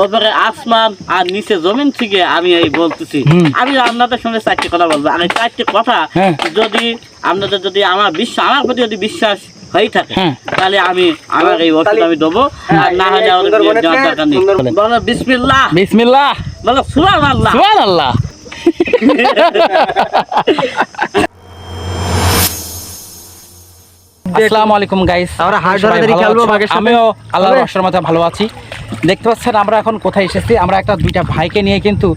ওপরে আসমান আর নিচে জমিন থেকে আমি এই বলতেছি। আমি আপনাদের সঙ্গে চারটি কথা বলবো। আর এই চারটি কথা যদি আপনাদের যদি আমার প্রতি যদি বিশ্বাস হয়ে থাকে তাহলে আমি আমার এই ওষুধ আমি দেবো, আর না হলে আমার দেওয়ার দরকার নেই। বলো বিসমিল্লাহ, বিসমিল্লাহ, বলো সুবহানাল্লাহ, সুবহানাল্লাহ। আসসালামু আলাইকুম গাইস, আমিও আল্লাহর রহমতে ভালো আছি। দেখতে পাচ্ছেন আমরা এখন কোথায় এসেছি। আমরা দুইটা ভাইকে নিয়ে কিন্তু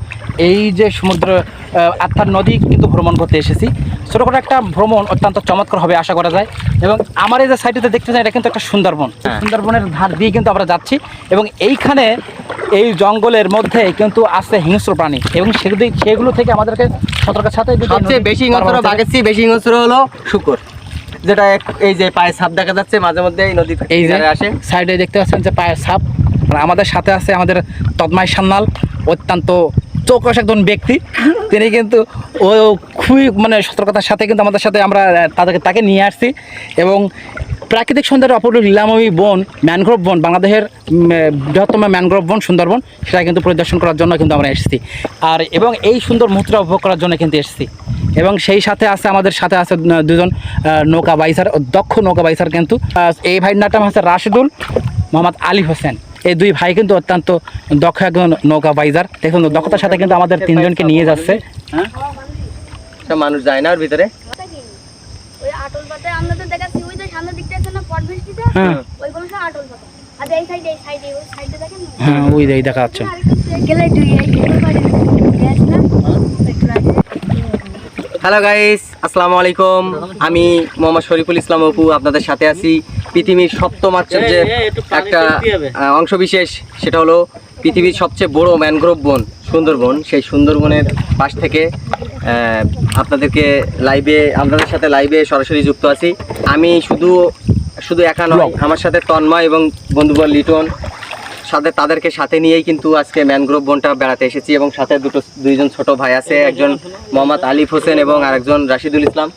এই যে সমুদ্র আত্মার নদী কিন্তু ভ্রমণ করতে এসেছি। ছোটখাটো একটা ভ্রমণ অত্যন্ত চমৎকার হবে আশা করা যায়। এবং আমার এই যে সাইডে দেখতে চাই, এটা কিন্তু একটা সুন্দরবন। সুন্দরবনের ধার দিয়ে কিন্তু আমরা যাচ্ছি এবং এইখানে এই জঙ্গলের মধ্যে কিন্তু আছে হিংস্র প্রাণী এবং সেগুলো থেকে আমাদেরকে সতর্কের সাথে সবচেয়ে বেশি হিংস্র বাঘের চেয়ে বেশি হিংস্র হলো শূকর, যেটা এই যে পায়ে সাপ দেখা যাচ্ছে মাঝে মধ্যে এই নদীর এই যে আসে সাইডে দেখতে পাচ্ছেন যে পায়ের সাপ। আর আমাদের সাথে আছে আমাদের তদমাই সান্নাল, অত্যন্ত চৌকস একজন ব্যক্তি। তিনি কিন্তু ও খুবই সতর্কতার সাথে কিন্তু আমাদের সাথে আমরা তাকে নিয়ে আসছি এবং প্রাকৃতিক সৌন্দর্যের অপূর্ব লীলাময়ী বন, ম্যানগ্রোভ বন, বাংলাদেশের বৃহত্তম ম্যানগ্রোভ বন সুন্দরবন, সেটা কিন্তু পরিদর্শন করার জন্য কিন্তু আমরা এসেছি। আর এবং এই সুন্দর মুহূর্তটা উপভোগ করার জন্য কিন্তু এসেছি। এবং সেই সাথে আছে আমাদের সাথে আছে দুজন নৌকা বাইসার, দক্ষ নৌকা বাইসার। কিন্তু এই ভাইয়ের নাম হচ্ছে রাশিদুল, মোহাম্মদ আলী হোসেন। এই দুই ভাই কিন্তু অত্যন্ত দক্ষ একজন নৌকা বাইজার। দেখুন দক্ষতার সাথে কিন্তু আমাদের তিনজনকে নিয়ে যাচ্ছে। মানুষ যায় না ওর ভিতরে। হ্যাঁ ওই দেখা যাচ্ছে। হ্যালো গাইস, আসসালামু আলাইকুম। আমি মোহাম্মদ শরীফুল ইসলাম অপু আপনাদের সাথে আছি। পৃথিবীর সপ্তম আশ্চর্যের একটা অংশবিশেষ, সেটা হলো পৃথিবীর সবচেয়ে বড় ম্যানগ্রোভ বন সুন্দরবন। সেই সুন্দরবনের পাশ থেকে আপনাদের সাথে লাইভে সরাসরি যুক্ত আছি। আমি শুধু একা নয়, আমার সাথে তন্ময় এবং বন্ধুবর লিটন তাদেরকে সাথে নিয়েই কিন্তু আজকে ম্যানগ্রোভ বনটা বেড়াতে এসেছি। এবং সাথে দুইজন ছোট ভাই আছে, একজন মোহাম্মদ আলিফ হোসেন এবং আরেকজন রাশিদুল ইসলাম।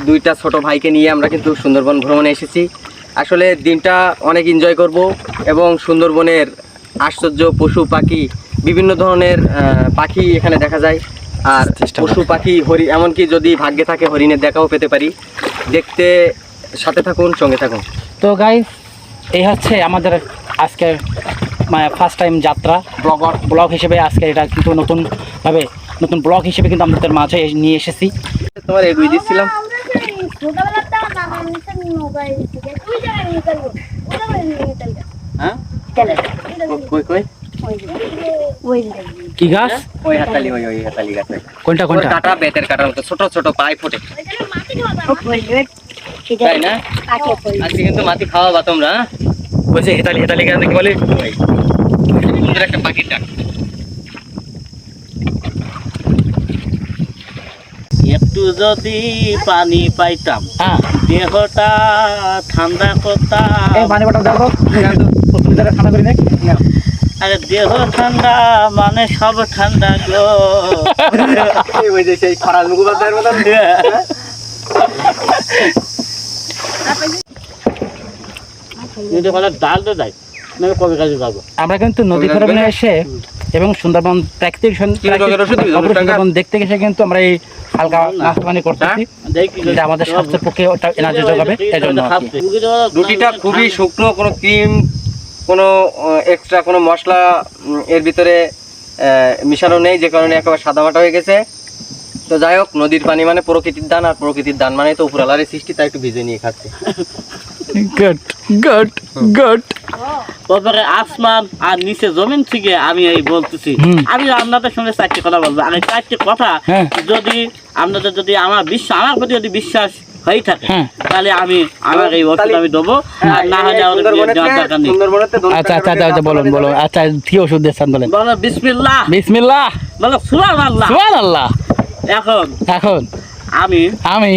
দুইটা ছোট ভাইকে নিয়ে আমরা কিন্তু সুন্দরবন ভ্রমণে এসেছি। আসলে দিনটা অনেক এনজয় করব এবং সুন্দরবনের আশ্চর্য পশু পাখি, বিভিন্ন ধরনের পাখি এখানে দেখা যায়। আর পশু পাখি এমনকি যদি ভাগ্যে থাকে হরিণের দেখাও পেতে পারি। দেখতে সাথে থাকুন, সঙ্গে থাকুন। তো গাইস, এই হচ্ছে আমাদের আজকে ফার্স্ট টাইম যাত্রা ব্লগ হিসেবে। আজকে এটা কিন্তু নতুন ব্লগ হিসেবে কিন্তু আমাদের মাঝে নিয়ে এসেছি। তোমার এগুই দিচ্ছিলাম। কি গাছ? ওই হাতালি গাছ। কোনটা? কাটা, বেতের কাটার মতো ছোট ছোট পায়ে ফোটে, তাই না? আজকে কিন্তু মাটি খাওয়াবা তোমরা। বলছে হেতালি গাছ নাকি বলে? সুন্দর একটা পাখির ডাক। একটু যদি পানি পাইতাম দেহটা ঠান্ডা করতাম। আরে দেহ ঠান্ডা মানে সব ঠান্ডা গো। আমরা কিন্তু নদী ভ্রমণে এসে এবং সুন্দরবন প্রাকৃতিক সুন্দরবন দেখতে গেছে কিন্তু আমরা এই হালকা নাস্তা পানি করতেছি, যেটা আমাদের স্বাস্থ্যের পক্ষে এনার্জি যোগাবে। রুটিটা খুবই শুকনো, কোনো ক্রিম, কোনো এক্সট্রা কোনো মশলা এর ভিতরে মিশানো নেই, যে কারণে একেবারে সাদামাটা হয়ে গেছে। তো যাই হোক, নদীর পানি মানে প্রকৃতির দান, আর প্রকৃতির দান মানে তো উপরালার সৃষ্টি, তাই একটু ভিজে নিয়ে খাচ্ছে। ওপরে আসমান আর নিচে জমিন থেকে আমি এই বলতেছি। আমি আপনাদের সঙ্গে চারটি কথা বলবো। আর এই চারটি কথা যদি আপনাদের যদি আমার প্রতি যদি বিশ্বাস হয়ে থাকে তাহলে আমি আমার এই ওষুধ আমি দেবো, আর না হলে আমার দেওয়ার দরকার নেই। আচ্ছা বলুন। আচ্ছা কি ওষুধ দিচ্ছেন বলেন? বলো বিসমিল্লাহ, বলো সুবহানাল্লাহ। এখন আমি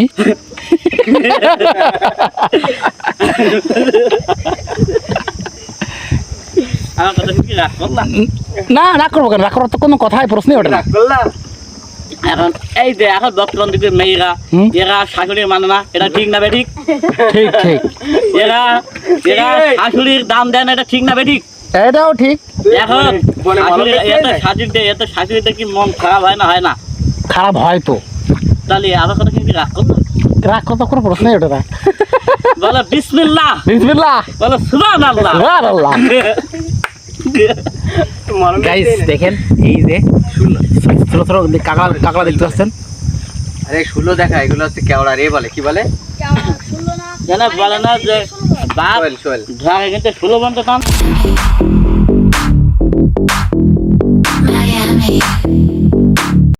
না রাগ করবো কেন? রাগ করার তো কোনো কথাই প্রশ্নই ওঠে না। এখন এই যে এখন বর্তমান দিকের মেয়েরা এরা শাশুড়ির মানে না, এটা ঠিক না বেঠিক? ঠিক এরা শাশুড়ির দাম দেয় না, এটা ঠিক না বেঠিক? এটাও ঠিক। এখন এত শাশুড়িতে কি মন খারাপ হয় না? হয় না? খারাপ হয় তো, তাহলে আমার কথা কিন্তু রাগ করতো। রাগ কত কোনো প্রশ্নই ওঠে না। বলো বিসমিল্লাহ, বিসমিল্লাহ, বলো সুবহানাল্লাহ। সুবহানাল্লাহ। গাইস দেখেন এই যে ছোট ছোট কাঁকড়া দেখতে পাচ্ছেন। আরে শুলো দেখা, এগুলো হচ্ছে কেওড়া রে বলে, কি বলে জানা বলে না যে বাপ সোহেল। ধরা কিন্তু 16 বন্ধ টান